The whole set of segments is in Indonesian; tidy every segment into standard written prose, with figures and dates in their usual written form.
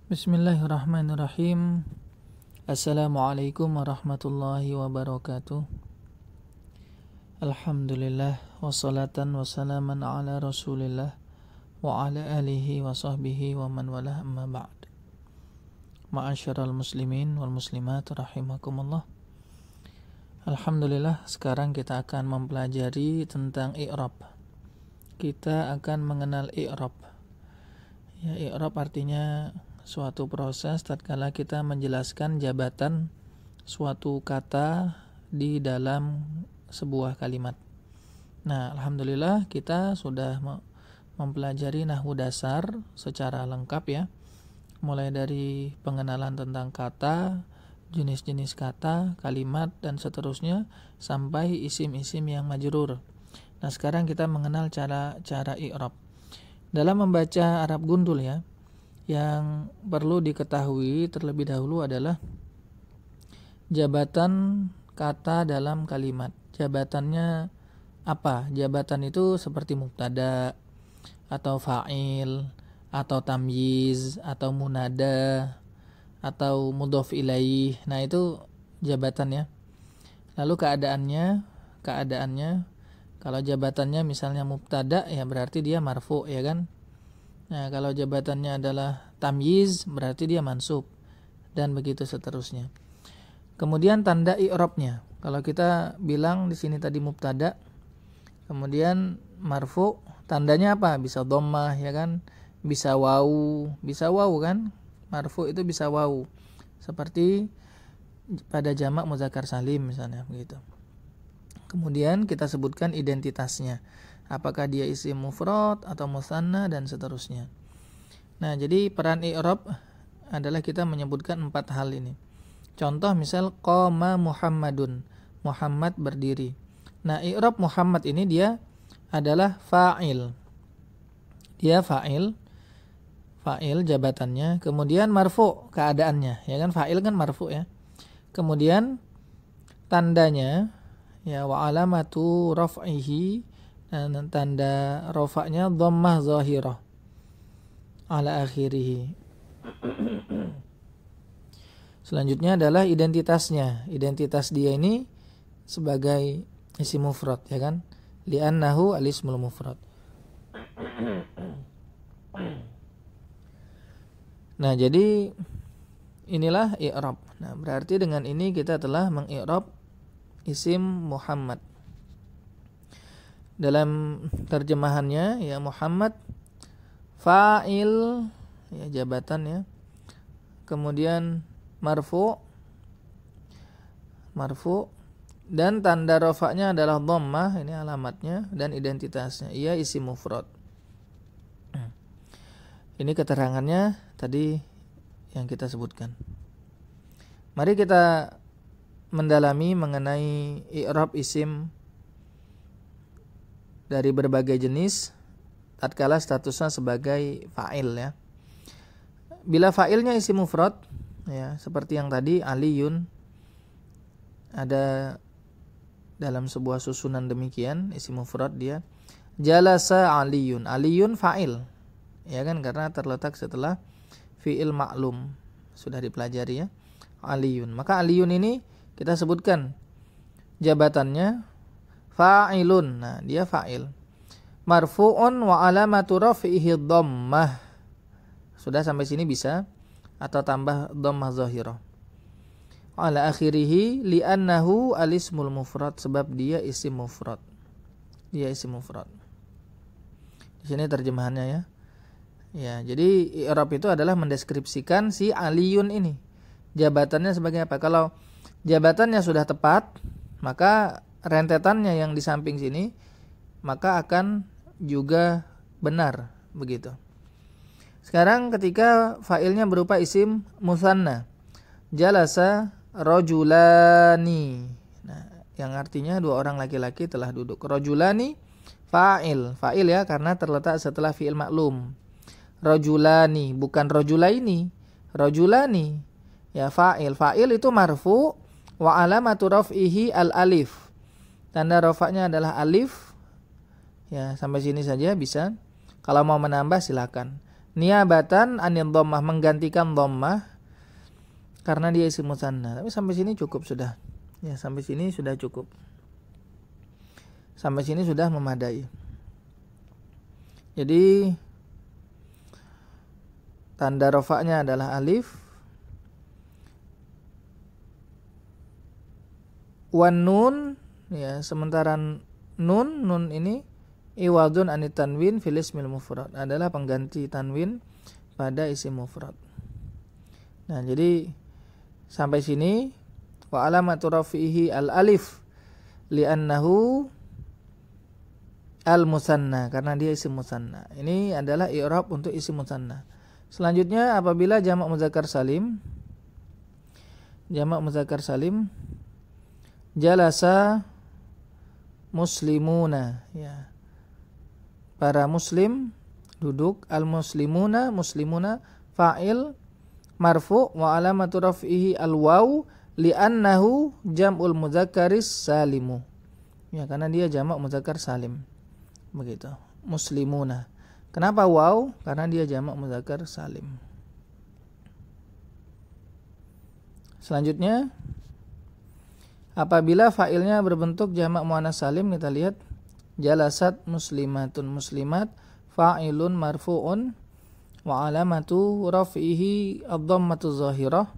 Bismillahirrahmanirrahim. Assalamualaikum warahmatullahi wabarakatuh. Alhamdulillah wassalatan wassalaman ala Rasulillah wa ala alihi wa sahbihi wa man walah, amma ba'd. Ma'asyiral muslimin wal muslimat rahimakumullah. Alhamdulillah, sekarang kita akan mempelajari tentang i'rab. Kita akan mengenal i'rab. Ya, i'rab artinya suatu proses tatkala kita menjelaskan jabatan suatu kata di dalam sebuah kalimat. Nah, alhamdulillah kita sudah mempelajari nahwu dasar secara lengkap ya. Mulai dari pengenalan tentang kata, jenis-jenis kata, kalimat dan seterusnya sampai isim-isim yang majrur. Nah, sekarang kita mengenal cara i'rab. Dalam membaca Arab gundul ya, yang perlu diketahui terlebih dahulu adalah jabatan kata dalam kalimat. Jabatannya apa? Jabatan itu seperti mubtada atau fa'il atau tamyiz atau munada atau mudhof ilaih. Nah, itu jabatannya. Lalu keadaannya kalau jabatannya misalnya mubtada ya berarti dia marfu ya kan? Nah, kalau jabatannya adalah tamyiz berarti dia mansub dan begitu seterusnya. Kemudian tanda i'rabnya. Kalau kita bilang di sini tadi mubtada, kemudian marfu, tandanya apa? Bisa dhammah ya kan? Bisa wawu kan? Marfu itu bisa wawu. Seperti pada jamak muzakkar salim misalnya begitu. Kemudian kita sebutkan identitasnya. Apakah dia isim mufrad atau musanna dan seterusnya. Nah, jadi peran i'rab adalah kita menyebutkan 4 hal ini. Contoh misal qama Muhammadun, Muhammad berdiri. Nah, i'rab Muhammad ini dia adalah fa'il. Dia fa'il jabatannya, kemudian marfu keadaannya, ya kan, fa'il kan marfu ya. Kemudian tandanya ya wa alamatu raf'ihi, dan tanda rafa'nya dhammah zahirah ala akhirih. Selanjutnya adalah identitasnya. Identitas dia ini sebagai isim mufrad ya kan? Li'annahu al-ismul mufrad. Nah, jadi inilah i'rab. Nah, berarti dengan ini kita telah mengi'rab isim Muhammad. Dalam terjemahannya ya Muhammad fa'il ya jabatan ya. Kemudian marfu dan tanda rafa'nya adalah dhammah, ini alamatnya, dan identitasnya ia isim mufrad. Ini keterangannya tadi yang kita sebutkan. Mari kita mendalami mengenai i'rab isim dari berbagai jenis tatkala statusnya sebagai fa'il ya. Bila fa'ilnya isim mufrad ya, seperti yang tadi Aliyun, ada dalam sebuah susunan demikian isim mufrad dia. Jalasa Aliyun, Aliyun fa'il ya kan, karena terletak setelah fi'il ma'lum, sudah dipelajari ya, Aliyun. Maka Aliyun ini kita sebutkan jabatannya fa'ilun. Nah, dia fa'il. Marfu'un wa alamatu raf'ihi dhammah. Sudah sampai sini bisa, atau tambah dhammah zahirah. Ala akhirih li'annahu al-ismul mufrad, sebab dia isim mufrad. Dia isim mufrad. Di sini terjemahannya ya. Ya, jadi i'rab itu adalah mendeskripsikan si Aliyun ini. Jabatannya sebagai apa? Kalau jabatannya sudah tepat, maka rentetannya yang di samping sini maka akan juga benar begitu. Sekarang ketika fa'ilnya berupa isim musanna, jalasa rajulani. Nah, yang artinya 2 orang laki-laki telah duduk. Rajulani fa'il ya, karena terletak setelah fi'il maklum. Rajulani bukan rajulaini. Rajulani ya fa'il itu marfu wa alamatu raf'ihi al-alif. Tanda rafa'nya adalah alif. Ya, sampai sini saja bisa. Kalau mau menambah silakan. niabatan anil dhammah, menggantikan dhammah karena dia isim musanna. Tapi sampai sini cukup sudah. Ya, sampai sini sudah cukup. Sampai sini sudah memadai. Jadi tanda rofaknya adalah alif. Wan nun, ya, sementara nun ini iwadun anit tanwin fil ismil mufrad, adalah pengganti tanwin pada isim mufrad. Nah, jadi sampai sini wa alamatu rafihi al alif li'annahu al musanna, karena dia isim musanna. Ini adalah i'rab untuk isim musanna. Selanjutnya apabila jamak muzakkar salim, jalasa muslimuna, ya, para muslim duduk, al muslimuna fa'il marfu wa alamatu raf'ihi al waw li'annahu jam'ul muzakkaris salimu, ya, karena dia jamak muzakkar salim. Begitu, muslimuna. Kenapa waw? Karena dia jamak muzakkar salim. Selanjutnya, apabila fa'ilnya berbentuk jamak muannas salim, kita lihat jalasat muslimatun, muslimat fa'ilun marfu'un wa alamatu raf'ihi ad-dhammatu zahirah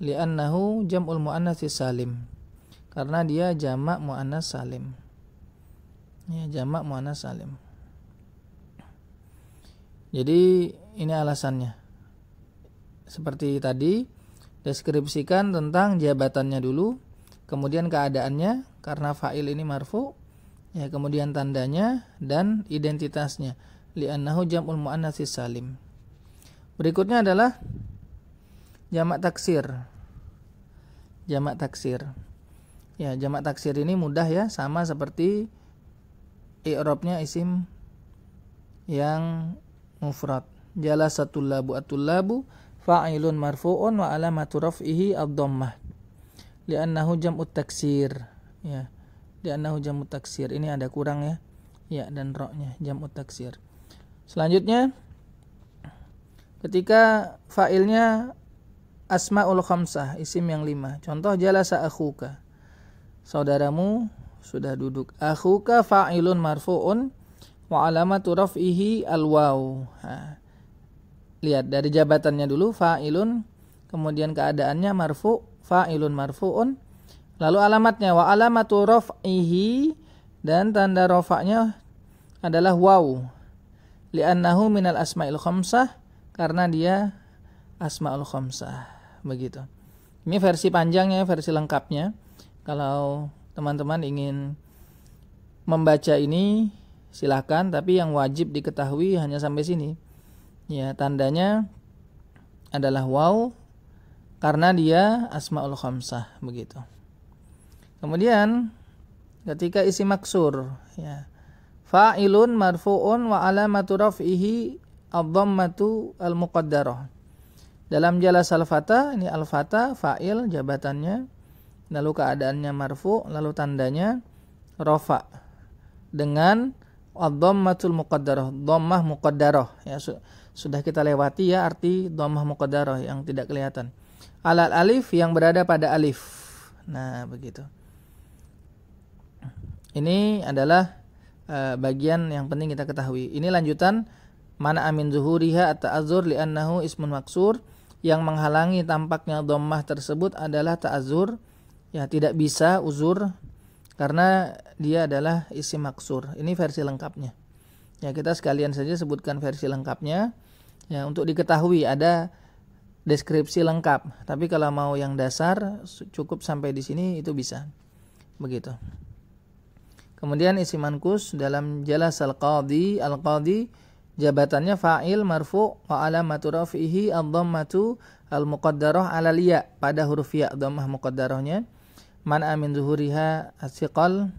li'annahu jam'ul muannats salim, karena dia jamak muannas salim. Ya, jamak muannas salim. Jadi ini alasannya. Seperti tadi, deskripsikan tentang jabatannya dulu, kemudian keadaannya karena fa'il ini marfu, ya, kemudian tandanya dan identitasnya li'annahu jam'ul muannats salim. Berikutnya adalah jamak taksir. Jamak taksir. Ya, jamak taksir ini mudah, ya, sama seperti i'rabnya isim yang mufrad. Jalasatul labu at-tullabu fa'ilun marfu'un wa alamatu raf'ihi ad-dhammah li'annahu jam'ut taksir, ya, li'annahu jam'ut taksir. Ini ada kurang, ya, ya dan ra-nya, jam'ut taksir. Selanjutnya, ketika fa'ilnya asmaul khamsah, isim yang 5. Contoh jalasa akhuka, saudaramu sudah duduk. Akhuka fa'ilun marfu'un wa alamatu raf'ihi al-waw. Lihat dari jabatannya dulu, fa'ilun, kemudian keadaannya marfu', fa'ilun marfu'un, lalu alamatnya wa alamatu raf'ihi, dan tanda rafa'nya adalah waw li'annahu minal asma'il khamsah, karena dia asma'ul khamsah. Begitu. Ini versi panjangnya, versi lengkapnya. Kalau teman-teman ingin membaca ini silahkan, tapi yang wajib diketahui hanya sampai sini. Ya, tandanya adalah waw karena dia asmaul khamsah, begitu. Kemudian ketika isi maksur, ya, fa'ilun marfu'un wa alamatu raf'ihi ad-dhammatu al-muqaddarah. Dalam jalas al-fata, ini al-fata fa'il jabatannya, lalu keadaannya marfu', lalu tandanya rafa dengan ad-dhammatul muqaddarah, dhammah muqaddarah, ya, sudah kita lewati, ya, arti dhammah muqaddarah yang tidak kelihatan. Alal alif, yang berada pada alif. Nah, begitu. Ini adalah bagian yang penting kita ketahui. Ini lanjutan mana amin zuhuriha at-ta'azzur li'annahu ismun maksur, yang menghalangi tampaknya dhammah tersebut adalah ta'azzur, ya, tidak bisa uzur karena dia adalah isim maksur. Ini versi lengkapnya. Ya, kita sekalian saja sebutkan versi lengkapnya, ya, untuk diketahui ada deskripsi lengkap. Tapi kalau mau yang dasar cukup sampai di sini, itu bisa. Begitu. Kemudian isim mankus dalam jalas al-qadhi jabatannya fa'il marfu' wa alamatu raf'ihi ad-dhammatu al-muqaddarah 'alal ya, pada huruf ya, dhammah muqaddarahnya, man amin zuhuriha as-siqal,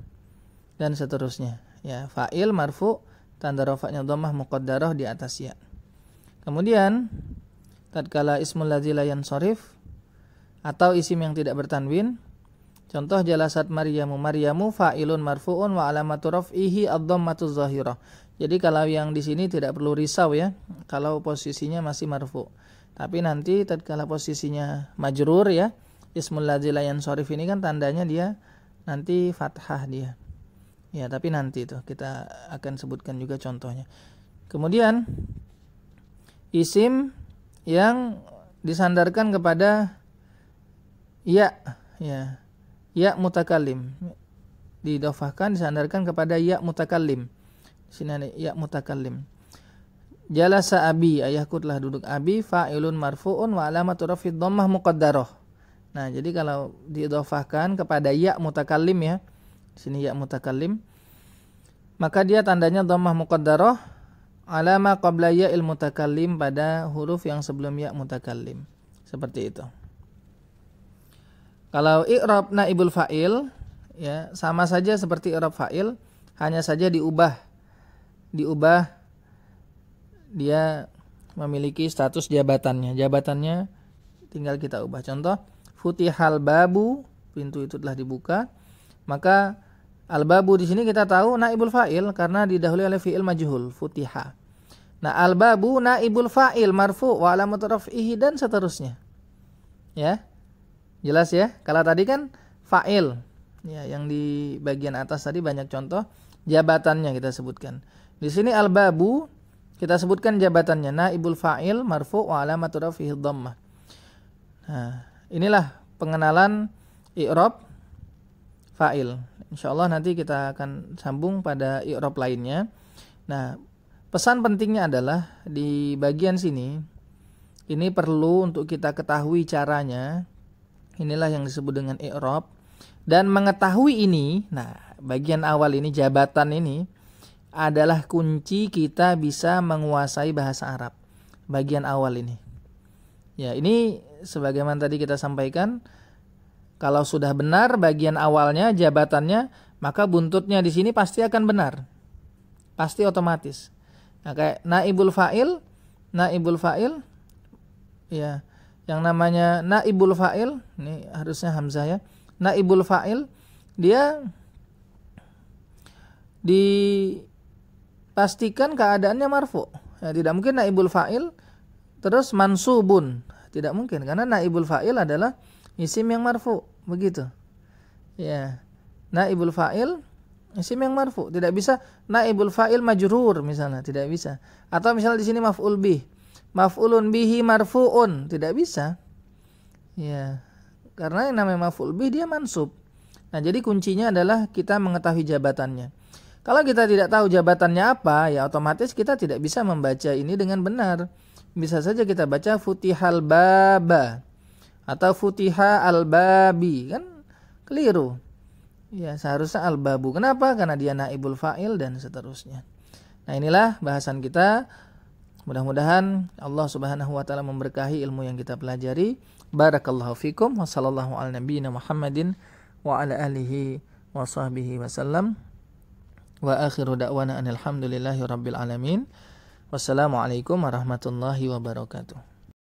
dan seterusnya. Ya, fa'il marfu', tanda rafa'nya dhammah muqaddarah di atas ya. Kemudian tatkala ismul ladzi la yansharif atau isim yang tidak bertanwin, contoh jalasat Maryamu fa'ilun marfu'un wa alamatu raf'ihi ad-dhammatu zahirah. Jadi kalau yang di sini tidak perlu risau ya, kalau posisinya masih marfu. Tapi nanti tatkala posisinya majrur ya, ismul ladzi la yansharif ini kan tandanya dia nanti fathah dia. Ya, tapi nanti itu kita akan sebutkan juga contohnya. Kemudian isim yang disandarkan kepada ya mutakallim, didofahkan disandarkan kepada ya mutakallim. Di sini ada ya mutakallim. Jalasa abi, ayahku telah duduk. Abi fa'ilun marfu'un wa alamatu raf'i dhammah muqaddarah. Nah, jadi kalau didofahkan kepada ya mutakallim ya, di sini ya mutakallim, maka dia tandanya dhammah muqaddarah alama qabla ya'il mutakallim, pada huruf yang sebelum ya mutakallim. Seperti itu. Kalau i'rab naibul fa'il ya sama saja seperti i'rab fa'il, hanya saja diubah dia memiliki status jabatannya. Jabatannya tinggal kita ubah. Contoh, futihal babu, pintu itu telah dibuka. Maka al-babu di sini kita tahu naibul fa'il karena didahului oleh fi'il majhul, futiha. Nah, al-babu naibul fa'il marfu' wa alamatu raf'ihi dan seterusnya. Ya. Jelas ya? Kalau tadi kan fa'il. Ya, yang di bagian atas tadi banyak contoh jabatannya kita sebutkan. Di sini al-babu kita sebutkan jabatannya naibul fa'il marfu' wa alamatu raf'ihi dhammah. Nah, inilah pengenalan i'rab fa'il. Insyaallah nanti kita akan sambung pada i'rab lainnya. Nah, pesan pentingnya adalah di bagian sini ini perlu untuk kita ketahui caranya. Inilah yang disebut dengan i'rab. Dan mengetahui ini, nah, bagian awal ini jabatan ini adalah kunci kita bisa menguasai bahasa Arab. Bagian awal ini. Ya, ini sebagaimana tadi kita sampaikan, kalau sudah benar bagian awalnya, jabatannya, maka buntutnya di sini pasti akan benar. Pasti otomatis. Nah, kayak naibul fa'il, ya, yang namanya naibul fa'il, ini harusnya hamzah ya. Naibul fa'il, dia dipastikan keadaannya marfu. Ya, tidak mungkin naibul fa'il terus mansubun. Tidak mungkin, karena naibul fa'il adalah isim yang marfu, begitu. Ya. Naibul fa'il isim yang marfu, tidak bisa naibul fa'il majrur misalnya, tidak bisa. Atau misalnya di sini maf'ul bih, maf'ulun bihi marfu'un, tidak bisa. Ya. Karena yang namanya maf'ul bih dia mansub. Nah, jadi kuncinya adalah kita mengetahui jabatannya. Kalau kita tidak tahu jabatannya apa, ya otomatis kita tidak bisa membaca ini dengan benar. Bisa saja kita baca futihal baba atau futiha al-babi, kan keliru. Ya, seharusnya al-babu. Kenapa? Karena dia naibul fa'il dan seterusnya. Nah, inilah bahasan kita. Mudah-mudahan Allah Subhanahu wa taala memberkahi ilmu yang kita pelajari. Barakallahu fikum wa sallallahu ala nabiyyina Muhammadin wa ala alihi wa sahbihi wasallam. Wa akhiru da'wana alhamdulillahi rabbil alamin. Wassalamualaikum warahmatullahi wabarakatuh.